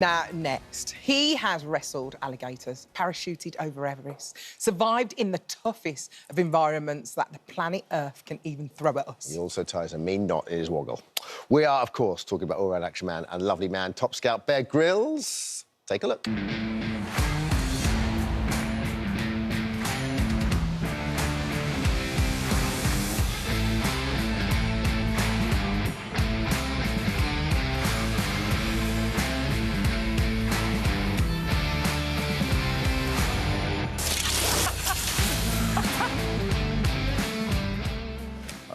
Now, next, he has wrestled alligators, parachuted over Everest, survived in the toughest of environments that the planet Earth can even throw at us. He also ties a mean knot in his woggle. We are, of course, talking about all-round action man and lovely man, Top Scout Bear Grylls. Take a look.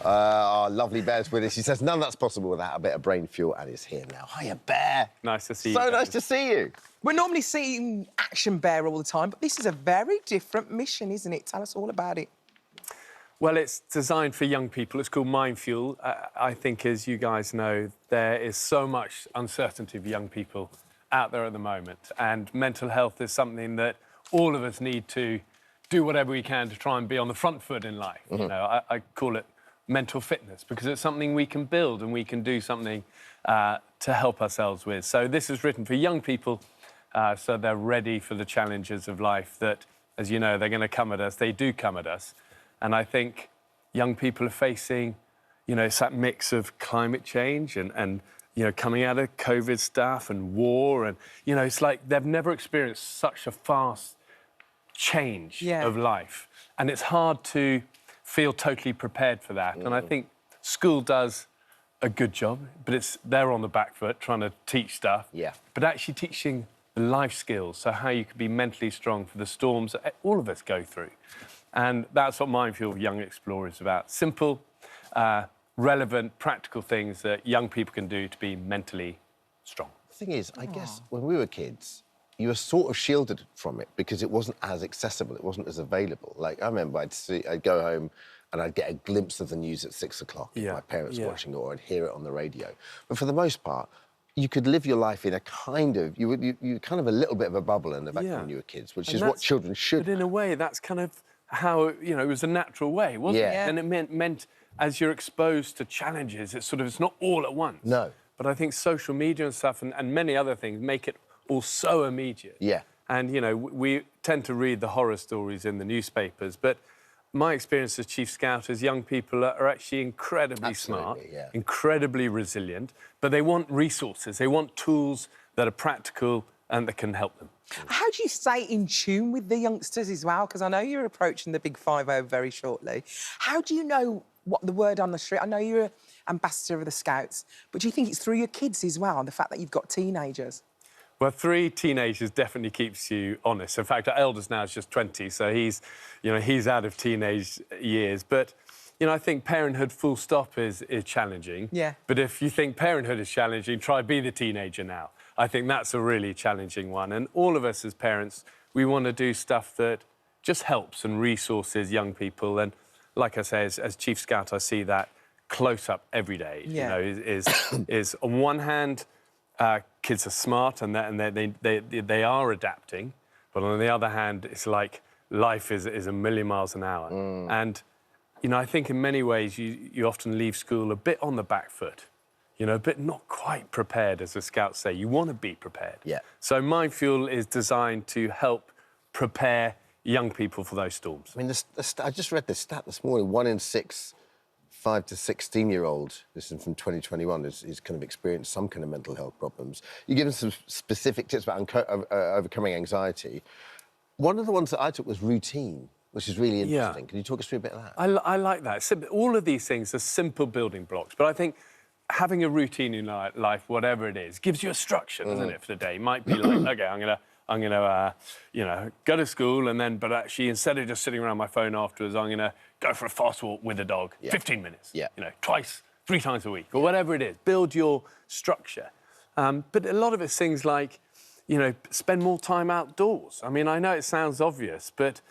Our lovely Bear's with us. He says none of that's possible without a bit of brain fuel, and he's here now. Hiya, Bear. Nice to see you. So nice to see you. We're normally seeing Action Bear all the time, but this is a very different mission, isn't it? Tell us all about it. Well, it's designed for young people. It's called Mind Fuel. I think, as you guys know, there is so much uncertainty for young people out there at the moment, and mental health is something that all of us need to do whatever we can to try and be on the front foot in life. You know, I call it mental fitness because it's something we can build and we can do something to help ourselves with. So this is written for young people, so they're ready for the challenges of life that, as you know, they're going to come at us. They do come at us. And I think young people are facing, you know, it's that mix of climate change and you know, coming out of COVID stuff and war. And, you know, it's like they've never experienced such a fast change of life. And it's hard to feel totally prepared for that. And I think school does a good job, but they're on the back foot trying to teach stuff. Yeah. But actually teaching the life skills, so how you can be mentally strong for the storms that all of us go through. And that's what Mind Fuel Young Explorer is about. Simple, relevant, practical things that young people can do to be mentally strong. The thing is, I guess when we were kids, you were sort of shielded from it because it wasn't as accessible, it wasn't as available. Like, I remember I'd go home and I'd get a glimpse of the news at 6 o'clock if my parents were watching it, or I'd hear it on the radio. But for the most part, you could live your life in a kind of, you kind of a little bit of a bubble in the back when you were kids, which is what children should. But in a way, that's kind of how, you know, it was a natural way, wasn't it? And it meant as you're exposed to challenges, it's not all at once. No. But I think social media and stuff and many other things make it all so immediate. Yeah. And, you know, we tend to read the horror stories in the newspapers, but my experience as Chief Scout is young people are actually incredibly smart, incredibly resilient, but they want resources. They want tools that are practical and that can help them. How do you stay in tune with the youngsters as well? Because I know you're approaching the big 5-0 very shortly. How do you know what the word on the street? I know you're an ambassador of the Scouts, but do you think it's through your kids as well, the fact that you've got teenagers? Well, 3 teenagers definitely keeps you honest. In fact, our eldest now is just 20, so he's out of teenage years. But, you know, I think parenthood full stop is challenging. Yeah. But if you think parenthood is challenging, try be the teenager now. I think that's a really challenging one. And all of us as parents, we want to do stuff that just helps and resources young people. And like I say, as Chief Scout, I see that close up every day. Yeah. You know, is on one hand, kids are smart and they are adapting, but on the other hand, it's like life is a million miles an hour. And, you know, I think in many ways you often leave school a bit on the back foot, you know, but not quite prepared, as the Scouts say. You want to be prepared. Yeah. So Mind Fuel is designed to help prepare young people for those storms. I mean, I just read this stat this morning, 1 in 6 5 to 16-year-olds, this is from 2021, is kind of experienced some kind of mental health problems. You give them some specific tips about overcoming anxiety. One of the ones that I took was routine, which is really interesting. Yeah. Can you talk us through a bit of that? I like that. So, all of these things are simple building blocks, but I think having a routine in life, whatever it is, gives you a structure, doesn't it, for the day? It might be like, OK, I'm gonna, you know, go to school and then, but actually, instead of just sitting around my phone afterwards, I'm gonna go for a fast walk with a dog, 15 minutes, you know, twice, 3 times a week, or whatever it is. Build your structure. But a lot of it's things like, you know, spend more time outdoors. I mean, I know it sounds obvious, but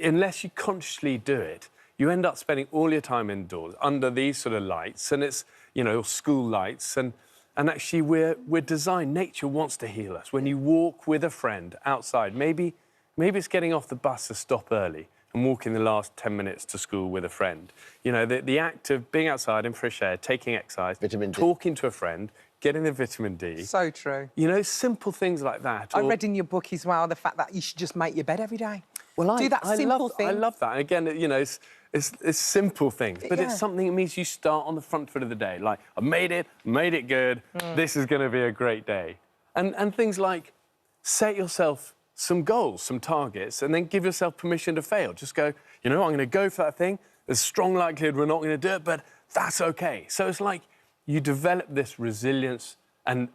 unless you consciously do it, you end up spending all your time indoors under these sort of lights, and it's, you know, school lights, and actually we're designed, nature wants to heal us. When you walk with a friend outside, maybe it's getting off the bus to stop early and walking the last 10 minutes to school with a friend. You know, the act of being outside in fresh air, taking exercise, talking to a friend, getting the vitamin D. So true. You know, simple things like that. I read in your book as well the fact that you should just make your bed every day. Well, do that simple thing. I love that. And again, you know, it's simple things, but it's something that means you start on the front foot of the day. Like, I made it good. This is going to be a great day. And things like set yourself some goals, some targets, and then give yourself permission to fail. Just go, you know, I'm going to go for that thing. There's a strong likelihood we're not going to do it, but that's OK. So it's like you develop this resilience and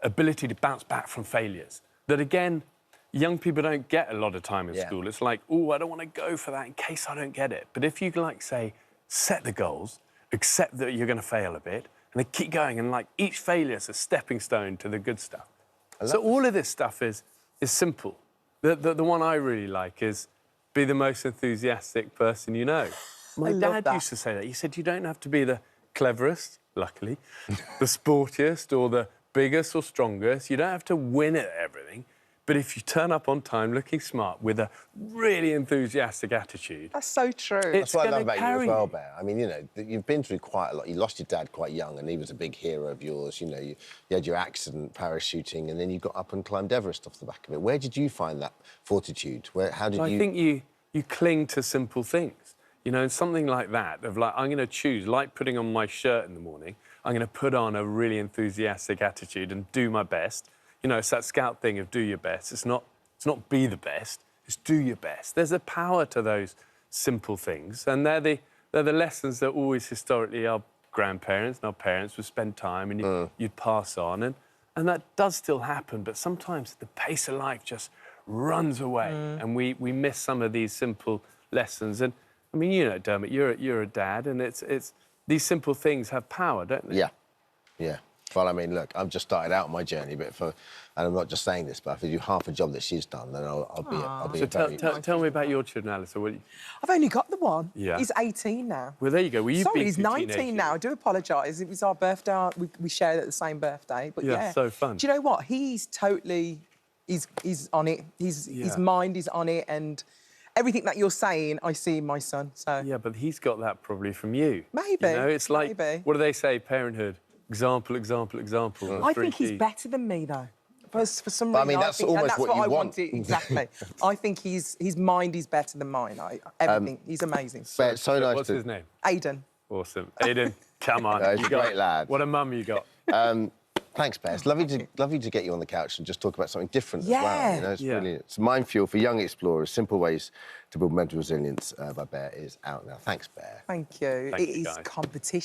ability to bounce back from failures that, again, young people don't get a lot of time in school. It's like, oh, I don't want to go for that in case I don't get it. But if you, like, say, set the goals, accept that you're going to fail a bit, and then keep going, and, like, each failure is a stepping stone to the good stuff. So all of this stuff is simple. The one I really like is be the most enthusiastic person you know. My dad used to say that. He said, you don't have to be the cleverest, luckily, the sportiest or the biggest or strongest. You don't have to win at everything. But if you turn up on time looking smart with a really enthusiastic attitude... That's so true. That's what I love about you as well, Bear. I mean, you know, you've been through quite a lot. You lost your dad quite young, and he was a big hero of yours. You know, you had your accident parachuting, and then you got up and climbed Everest off the back of it. Where did you find that fortitude? How did you... I think you cling to simple things. You know, and something like that, of like, I'm going to choose, like putting on my shirt in the morning, I'm going to put on a really enthusiastic attitude and do my best. You know, it's that Scout thing of do your best. It's not be the best, it's do your best. There's a power to those simple things, and they're the lessons that always historically our grandparents and our parents would spend time and you'd pass on. And that does still happen, but sometimes the pace of life just runs away and we miss some of these simple lessons. And I mean, you know, Dermot, you're a dad, and it's these simple things have power, don't they? Yeah, yeah. Well, I mean, look, I've just started out on my journey, and I'm not just saying this, but if I do half a job that she's done, then I'll be So a very... tell me about your children, Alice. I've only got the one. Yeah. He's 18 now. Well, there you go. Well, you've Sorry, been he's through 19 teenage now. I years. do apologise. It was our birthday. We shared at the same birthday. But yeah, so fun. Do you know what? He's totally... He's on it. His mind is on it, and everything that you're saying, I see in my son, so... Yeah, but he's got that probably from you. Maybe. You know, it's like, maybe. What do they say, parenthood? Example, example, example. I think he's better than me, though. For some reason, I mean, that's almost what you I want. wanted. Exactly. I think his mind is better than mine. Everything. He's amazing. But it's so nice What's his name? Aidan. Awesome. Aidan, come on. He's a great lad. What a mum you got. Thanks, Bear. It's lovely to get you on the couch and just talk about something different as well. You know, it's brilliant. It's Mind Fuel for Young Explorers, Simple Ways to Build Mental Resilience by Bear is out now. Thanks, Bear. Thank you. Thank It you, is guys. competition.